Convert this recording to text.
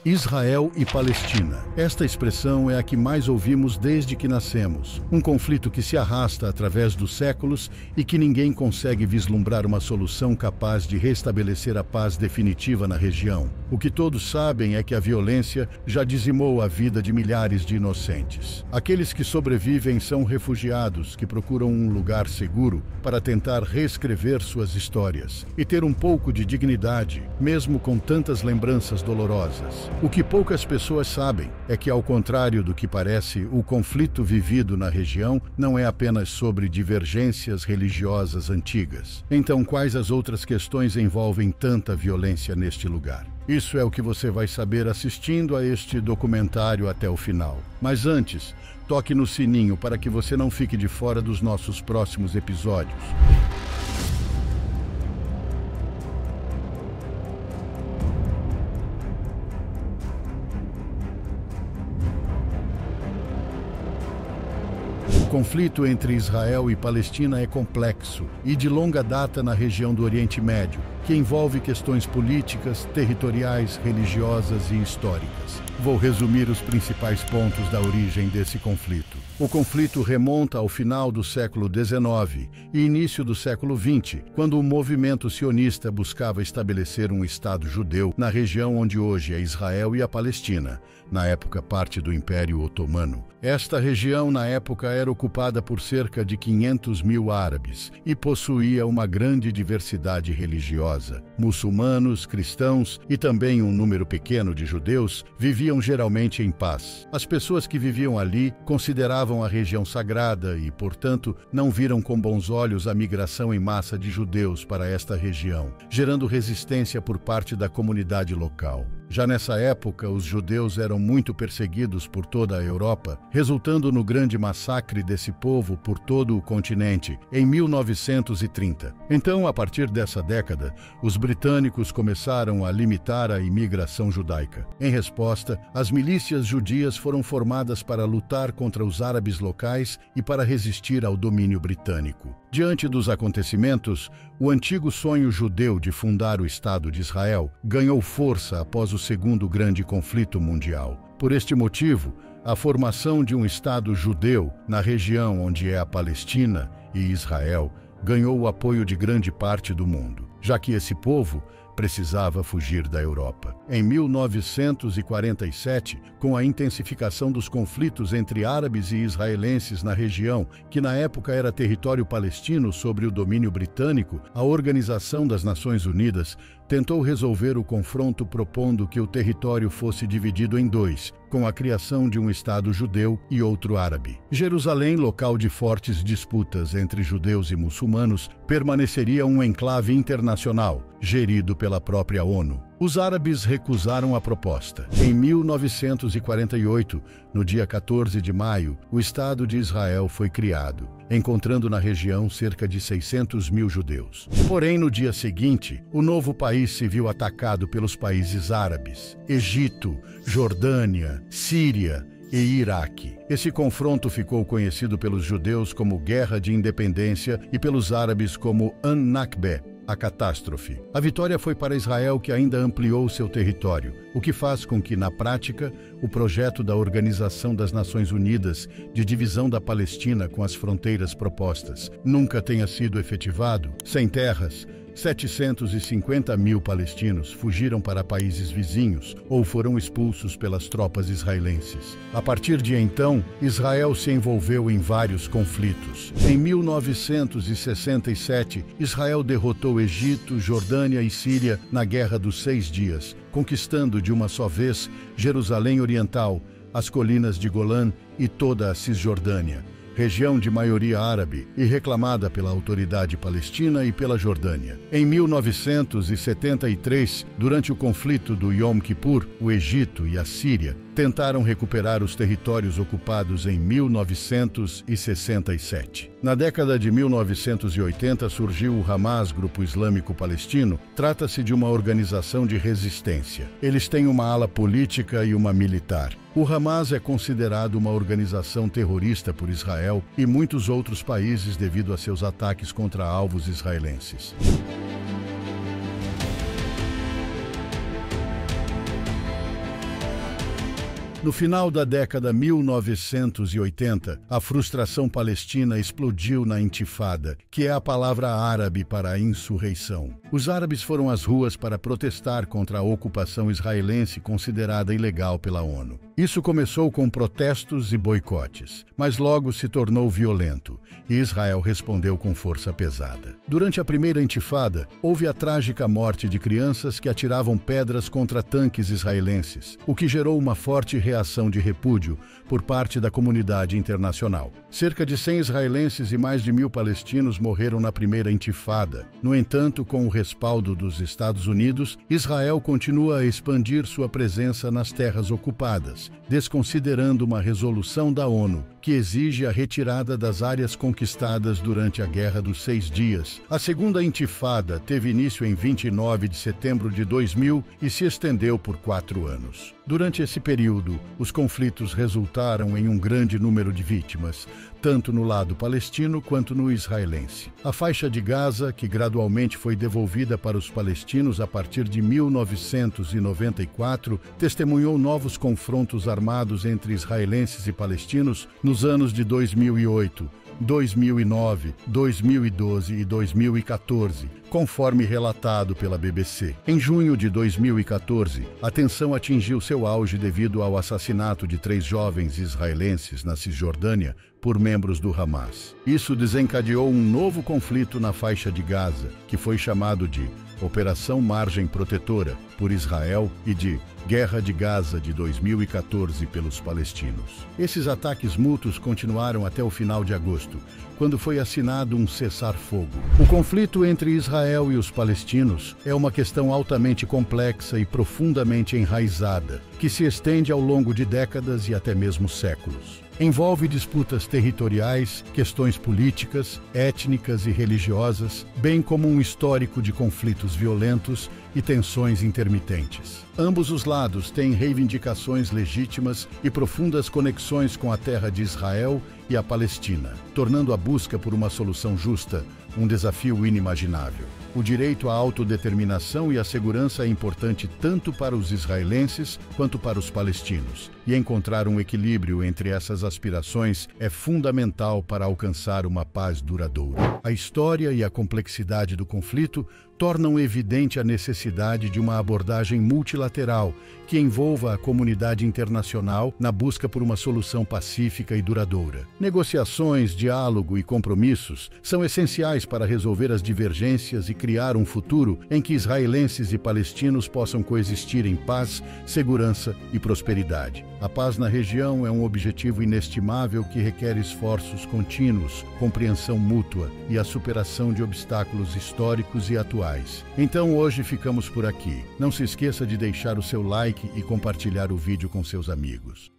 Israel e Palestina. Esta expressão é a que mais ouvimos desde que nascemos. Um conflito que se arrasta através dos séculos e que ninguém consegue vislumbrar uma solução capaz de restabelecer a paz definitiva na região. O que todos sabem é que a violência já dizimou a vida de milhares de inocentes. Aqueles que sobrevivem são refugiados que procuram um lugar seguro para tentar reescrever suas histórias e ter um pouco de dignidade, mesmo com tantas lembranças dolorosas. O que poucas pessoas sabem é que, ao contrário do que parece, o conflito vivido na região não é apenas sobre divergências religiosas antigas. Então, quais as outras questões envolvem tanta violência neste lugar? Isso é o que você vai saber assistindo a este documentário até o final. Mas antes, toque no sininho para que você não fique de fora dos nossos próximos episódios. O conflito entre Israel e Palestina é complexo e de longa data na região do Oriente Médio, que envolve questões políticas, territoriais, religiosas e históricas. Vou resumir os principais pontos da origem desse conflito. O conflito remonta ao final do século XIX e início do século XX, quando o movimento sionista buscava estabelecer um Estado judeu na região onde hoje é Israel e a Palestina, na época parte do Império Otomano. Esta região, na época, era ocupada por cerca de 500 mil árabes e possuía uma grande diversidade religiosa. Muçulmanos, cristãos e também um número pequeno de judeus viviam geralmente em paz. As pessoas que viviam ali consideravam a região sagrada e, portanto, não viram com bons olhos a migração em massa de judeus para esta região, gerando resistência por parte da comunidade local. Já nessa época, os judeus eram muito perseguidos por toda a Europa, resultando no grande massacre desse povo por todo o continente, em 1930. Então, a partir dessa década, os britânicos começaram a limitar a imigração judaica. Em resposta, as milícias judias foram formadas para lutar contra os árabes locais e para resistir ao domínio britânico. Diante dos acontecimentos, o antigo sonho judeu de fundar o Estado de Israel ganhou força após o Segundo Grande Conflito Mundial. Por este motivo, a formação de um Estado judeu na região onde é a Palestina e Israel ganhou o apoio de grande parte do mundo, já que esse povo precisava fugir da Europa. Em 1947, com a intensificação dos conflitos entre árabes e israelenses na região, que na época era território palestino sob o domínio britânico, a Organização das Nações Unidas tentou resolver o confronto propondo que o território fosse dividido em dois, com a criação de um Estado judeu e outro árabe. Jerusalém, local de fortes disputas entre judeus e muçulmanos, permaneceria um enclave internacional, gerido pela própria ONU. Os árabes recusaram a proposta. Em 1948, no dia 14 de maio, o Estado de Israel foi criado, encontrando na região cerca de 600 mil judeus. Porém, no dia seguinte, o novo país se viu atacado pelos países árabes: Egito, Jordânia, Síria e Iraque. Esse confronto ficou conhecido pelos judeus como Guerra de Independência e pelos árabes como An-Nakba, a catástrofe. A vitória foi para Israel, que ainda ampliou seu território, o que faz com que, na prática, o projeto da Organização das Nações Unidas de divisão da Palestina com as fronteiras propostas nunca tenha sido efetivado. Sem terras, 750 mil palestinos fugiram para países vizinhos ou foram expulsos pelas tropas israelenses. A partir de então, Israel se envolveu em vários conflitos. Em 1967, Israel derrotou Egito, Jordânia e Síria na Guerra dos 6 Dias, conquistando de uma só vez Jerusalém Oriental, as colinas de Golã e toda a Cisjordânia, região de maioria árabe e reclamada pela autoridade palestina e pela Jordânia. Em 1973, durante o conflito do Yom Kippur, o Egito e a Síria tentaram recuperar os territórios ocupados em 1967. Na década de 1980 surgiu o Hamas, Grupo Islâmico Palestino. Trata-se de uma organização de resistência. Eles têm uma ala política e uma militar. O Hamas é considerado uma organização terrorista por Israel e muitos outros países devido a seus ataques contra alvos israelenses. No final da década 1980, a frustração palestina explodiu na Intifada, que é a palavra árabe para a insurreição. Os árabes foram às ruas para protestar contra a ocupação israelense considerada ilegal pela ONU. Isso começou com protestos e boicotes, mas logo se tornou violento, e Israel respondeu com força pesada. Durante a primeira Intifada, houve a trágica morte de crianças que atiravam pedras contra tanques israelenses, o que gerou uma forte reação de repúdio por parte da comunidade internacional. Cerca de 100 israelenses e mais de 1.000 palestinos morreram na primeira Intifada. No entanto, com o respaldo dos Estados Unidos, Israel continua a expandir sua presença nas terras ocupadas, desconsiderando uma resolução da ONU que exige a retirada das áreas conquistadas durante a Guerra dos 6 Dias. A segunda Intifada teve início em 29 de setembro de 2000 e se estendeu por 4 anos. Durante esse período, os conflitos resultaram em um grande número de vítimas, tanto no lado palestino quanto no israelense. A faixa de Gaza, que gradualmente foi devolvida para os palestinos a partir de 1994, testemunhou novos confrontos armados entre israelenses e palestinos nos anos de 2008, 2009, 2012 e 2014, conforme relatado pela BBC. Em junho de 2014, a tensão atingiu seu auge devido ao assassinato de 3 jovens israelenses na Cisjordânia por membros do Hamas. Isso desencadeou um novo conflito na faixa de Gaza, que foi chamado de Operação Margem Protetora por Israel e de Guerra de Gaza de 2014 pelos palestinos. Esses ataques mútuos continuaram até o final de agosto, quando foi assinado um cessar-fogo. O conflito entre Israel e os palestinos é uma questão altamente complexa e profundamente enraizada, que se estende ao longo de décadas e até mesmo séculos. Envolve disputas territoriais, questões políticas, étnicas e religiosas, bem como um histórico de conflitos violentos e tensões intermitentes. Ambos os lados têm reivindicações legítimas e profundas conexões com a terra de Israel e a Palestina, tornando a busca por uma solução justa um desafio inimaginável. O direito à autodeterminação e à segurança é importante tanto para os israelenses quanto para os palestinos, e encontrar um equilíbrio entre essas aspirações é fundamental para alcançar uma paz duradoura. A história e a complexidade do conflito tornam evidente a necessidade de uma abordagem multilateral que envolva a comunidade internacional na busca por uma solução pacífica e duradoura. Negociações, diálogo e compromissos são essenciais para resolver as divergências e criar um futuro em que israelenses e palestinos possam coexistir em paz, segurança e prosperidade. A paz na região é um objetivo inestimável que requer esforços contínuos, compreensão mútua e a superação de obstáculos históricos e atuais. Então hoje ficamos por aqui. Não se esqueça de deixar o seu like e compartilhar o vídeo com seus amigos.